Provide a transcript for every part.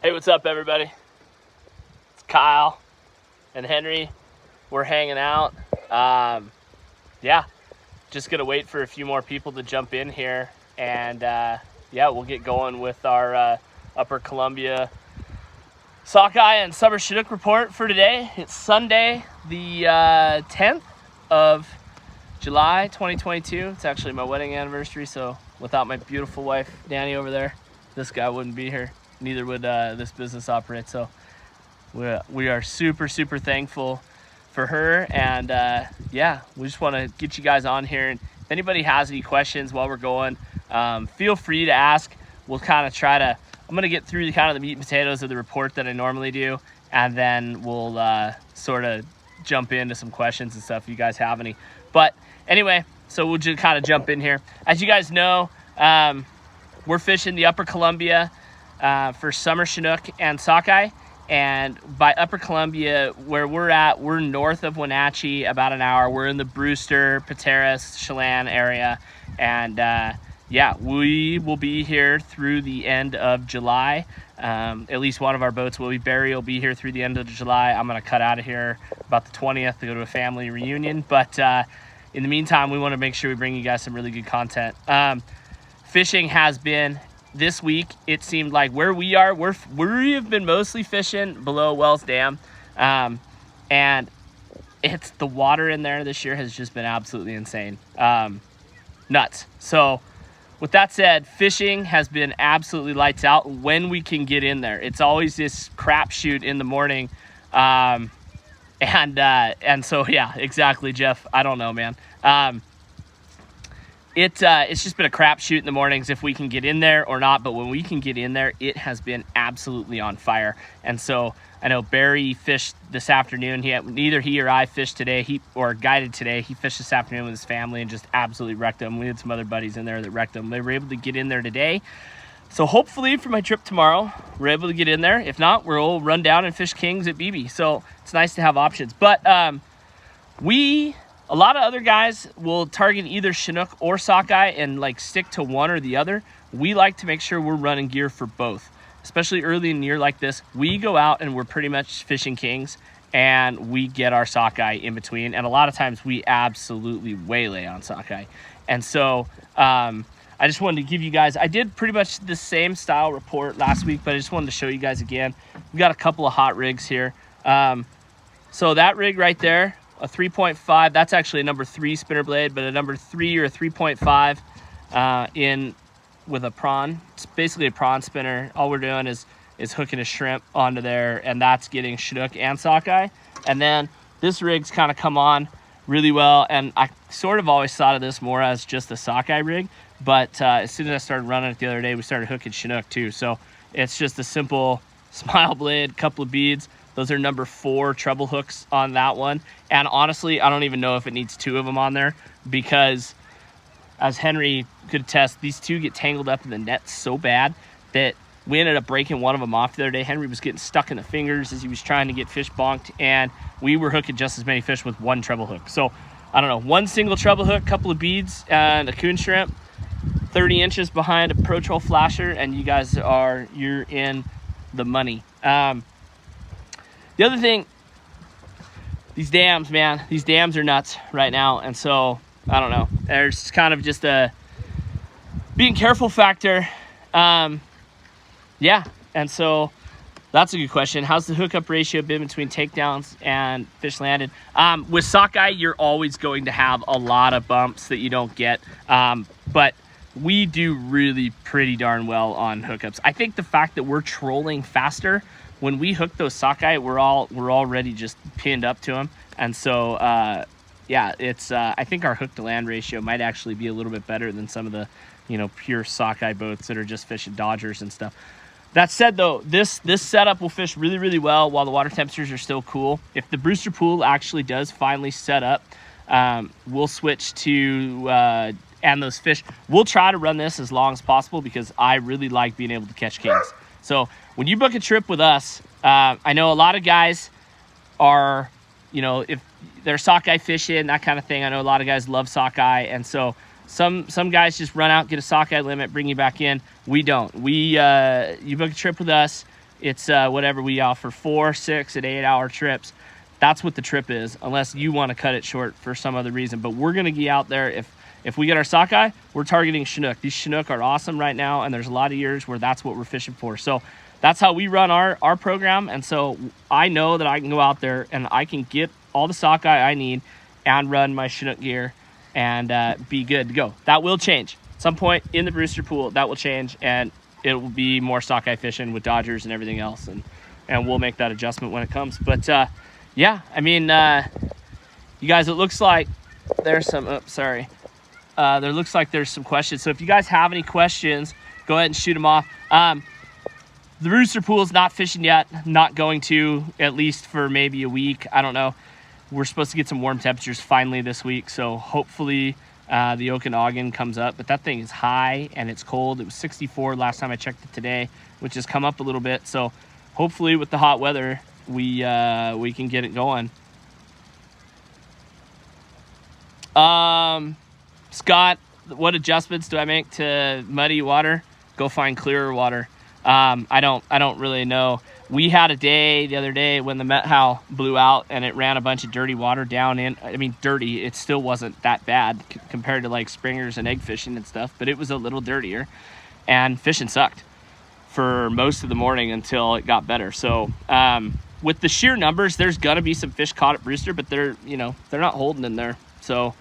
Hey, what's up, everybody? It's Kyle and Henry. We're hanging out. Yeah, just gonna wait for a few more people to jump in here, and yeah, we'll get going with our Upper Columbia Sockeye and Summer Chinook report for today. It's Sunday, the 10th of July, 2022. It's actually my wedding anniversary, so without my beautiful wife, Danny, over there, this guy wouldn't be here. Neither would this business operate. So we are super thankful for her, and yeah, we just want to get you guys on here, and if anybody has any questions while we're going, feel free to ask. We'll kind of try to, I'm going to get through the kind of the meat and potatoes of the report that I normally do, and then we'll sort of jump into some questions and stuff if you guys have any. But anyway, so we'll just kind of jump in here. As you guys know, we're fishing the Upper Columbia for Summer Chinook and Sockeye. And by Upper Columbia, where we're at, we're north of Wenatchee about an hour. We're in the Brewster, Pateros, Chelan area. And yeah, we will be here through the end of July. At least one of our boats will be. Barry will be here through the end of July. I'm going to cut out of here about the 20th to go to a family reunion. But in the meantime, we want to make sure we bring you guys some really good content. Fishing has been, this week, it seemed like where we are, we have been mostly fishing below Wells Dam. And it's, the water in there this year has just been absolutely insane. Nuts. So with that said, fishing has been absolutely lights out when we can get in there. It's always this crapshoot in the morning. And so, yeah, exactly, Jeff. I don't know, man. It's just been a crapshoot in the mornings if we can get in there or not. But when we can get in there, it has been absolutely on fire. And so I know Barry fished this afternoon. Neither he or I fished today, or guided today. He fished this afternoon with his family and just absolutely wrecked them. We had some other buddies in there that wrecked them. They were able to get in there today. So hopefully for my trip tomorrow, we're able to get in there. If not, we'll run down and fish Kings at BB. So it's nice to have options. But a lot of other guys will target either Chinook or Sockeye and like stick to one or the other. We like to make sure we're running gear for both, especially early in the year like this. We go out and we're pretty much fishing Kings, and we get our Sockeye in between. And a lot of times we absolutely waylay on Sockeye. And so I just wanted to give you guys, I did pretty much the same style report last week, but I just wanted to show you guys again. We got a couple of hot rigs here. So that rig right there, a 3.5, that's actually a number 3 spinner blade, but a number 3 or a 3.5 in with a prawn. It's basically a prawn spinner. All we're doing is hooking a shrimp onto there, and that's getting Chinook and Sockeye. And then this rig's kind of come on really well, and I sort of always thought of this more as just a Sockeye rig, but as soon as I started running it the other day, we started hooking Chinook too. So it's just a simple smile blade, couple of beads. Those are number 4 treble hooks on that one. And honestly, I don't even know if it needs 2 of them on there, because as Henry could attest, these two get tangled up in the net so bad that we ended up breaking one of them off the other day. Henry was getting stuck in the fingers as he was trying to get fish bonked, and we were hooking just as many fish with one treble hook. So I don't know, one single treble hook, couple of beads, and a coon shrimp, 30 inches behind a Pro Troll flasher, and you guys you're in the money. The other thing, these dams, man, these dams are nuts right now. And so, I don't know, there's kind of just a being careful factor. Yeah, and so that's a good question. How's the hookup ratio been between takedowns and fish landed? With Sockeye, you're always going to have a lot of bumps that you don't get. But we do really pretty darn well on hookups. I think the fact that we're trolling faster, when we hook those Sockeye, we're already just pinned up to them. And so, yeah, it's I think our hook to land ratio might actually be a little bit better than some of the, pure Sockeye boats that are just fishing Dodgers and stuff. That said, though, this setup will fish really well while the water temperatures are still cool. If the Brewster pool actually does finally set up, we'll switch to and those fish. We'll try to run this as long as possible because I really like being able to catch Kings. So when you book a trip with us, I know a lot of guys are, if they're Sockeye fishing, that kind of thing. I know a lot of guys love Sockeye, and so some guys just run out, get a Sockeye limit, bring you back in. We don't. You book a trip with us, It's whatever we offer, 4, 6, and 8-hour trips. That's what the trip is, unless you want to cut it short for some other reason. But we're going to be out there. If we get our sockeye, we're targeting Chinook. These Chinook are awesome right now, and there's a lot of years where that's what we're fishing for. So that's how we run our program. And so I know that I can go out there and I can get all the sockeye I need and run my Chinook gear and be good to go. That will change. At some point in the Brewster pool, that will change, and it will be more sockeye fishing with Dodgers and everything else. And we'll make that adjustment when it comes. But yeah, I mean, you guys, it looks like there's some, there looks like there's some questions. So if you guys have any questions, go ahead and shoot them off. The Rooster Pool is not fishing yet, not going to, at least for maybe a week. I don't know. We're supposed to get some warm temperatures finally this week, so hopefully the Okanagan comes up. But that thing is high and it's cold. It was 64 last time I checked it today, which has come up a little bit. So hopefully with the hot weather, we can get it going. Scott, what adjustments do I make to muddy water? Go find clearer water. I don't really know. We had a day the other day when the Met Howl blew out and it ran a bunch of dirty water down in. I mean, dirty. It still wasn't that bad compared to like springers and egg fishing and stuff, but it was a little dirtier, and fishing sucked for most of the morning until it got better. So with the sheer numbers, there's gonna be some fish caught at Brewster, but they're not holding in there. So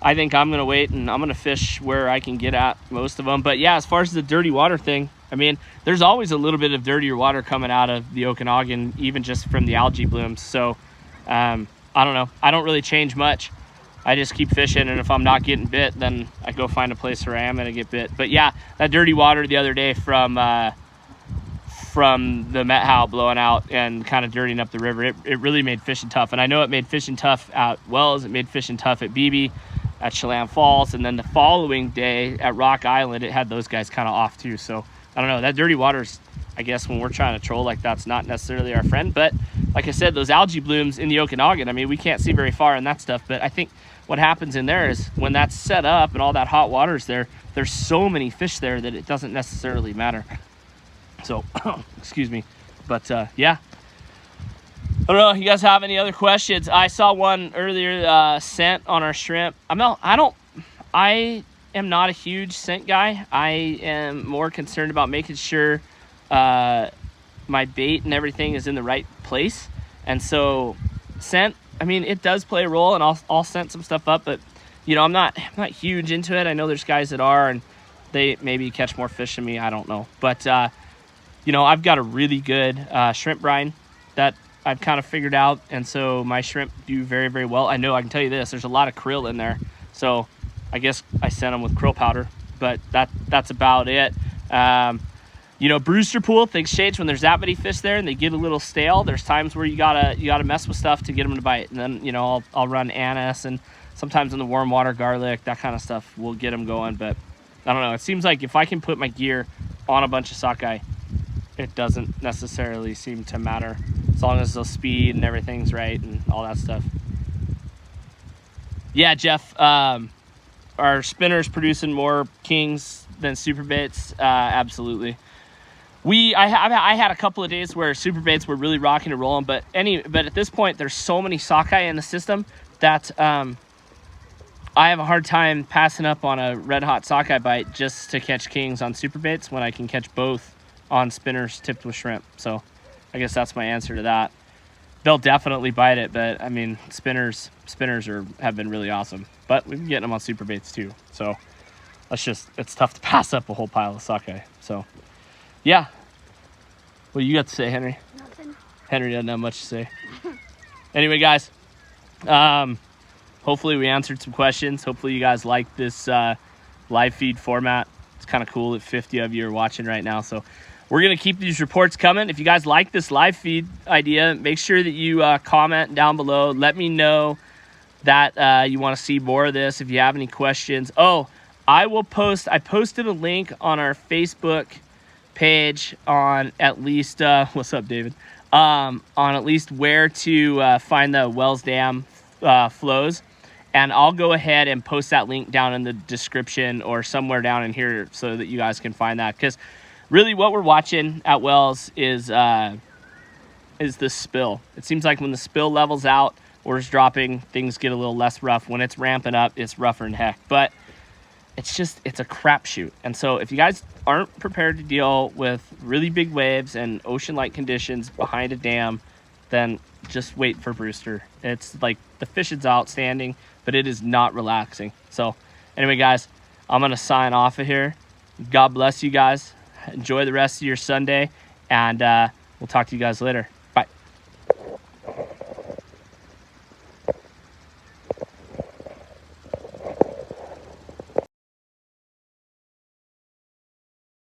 I think I'm gonna wait and I'm gonna fish where I can get at most of them. But yeah, as far as the dirty water thing, I mean, there's always a little bit of dirtier water coming out of the Okanagan, even just from the algae blooms. So I don't know. I don't really change much. I just keep fishing, and if I'm not getting bit, then I go find a place where I am gonna get bit. But yeah, that dirty water the other day from the Met Howl blowing out and kind of dirtying up the river, it really made fishing tough. And I know it made fishing tough at Wells, it made fishing tough at BB, at Chelan Falls, and then the following day at Rock Island, it had those guys kind of off too. So I don't know, that dirty water's, I guess when we're trying to troll like that's not necessarily our friend. But like I said, those algae blooms in the Okanagan, I mean, we can't see very far in that stuff, but I think what happens in there is when that's set up and all that hot water's there, there's so many fish there that it doesn't necessarily matter. So, excuse me. But yeah, I don't know. You guys have any other questions? I saw one earlier, scent on our shrimp. I am not a huge scent guy. I am more concerned about making sure my bait and everything is in the right place. And so scent, I mean, it does play a role, and I'll scent some stuff up, but I'm not huge into it. I know there's guys that are, and they maybe catch more fish than me. I don't know. But I've got a really good shrimp brine that I've kind of figured out, and so my shrimp do very, very well. I know I can tell you this, there's a lot of krill in there, so I guess I sent them with krill powder, but that's about it. Brewster Pool, things change when there's that many fish there and they get a little stale. There's times where you gotta mess with stuff to get them to bite, and then I'll run anise, and sometimes in the warm water garlic, that kind of stuff will get them going. But I don't know, it seems like if I can put my gear on a bunch of sockeye, it doesn't necessarily seem to matter, as long as the speed and everything's right and all that stuff. Yeah, Jeff, our spinner's producing more kings than super baits. Absolutely. I had a couple of days where super baits were really rocking and rolling, but at this point there's so many sockeye in the system that I have a hard time passing up on a red hot sockeye bite just to catch kings on super baits when I can catch both on spinners tipped with shrimp. So I guess that's my answer to that. They'll definitely bite it, but I mean, spinners have been really awesome, but we've been getting them on super baits too. So it's tough to pass up a whole pile of sockeye. So yeah. What do you got to say, Henry? Nothing. Henry doesn't have much to say. Anyway, guys, hopefully we answered some questions. Hopefully you guys like this live feed format. It's kind of cool that 50 of you are watching right now. So we're going to keep these reports coming. If you guys like this live feed idea, make sure that you comment down below. Let me know that you want to see more of this. If you have any questions. Oh, I posted a link on our Facebook page on at least, what's up, David? On at least where to find the Wells Dam flows. And I'll go ahead and post that link down in the description or somewhere down in here so that you guys can find that. Because really what we're watching at Wells is the spill. It seems like when the spill levels out or is dropping, things get a little less rough. When it's ramping up, it's rougher than heck. But it's a crapshoot. And so if you guys aren't prepared to deal with really big waves and ocean-like conditions behind a dam, then just wait for Brewster. It's like the fishing's outstanding, but it is not relaxing. So anyway, guys, I'm going to sign off of here. God bless you guys. Enjoy the rest of your Sunday, and we'll talk to you guys later.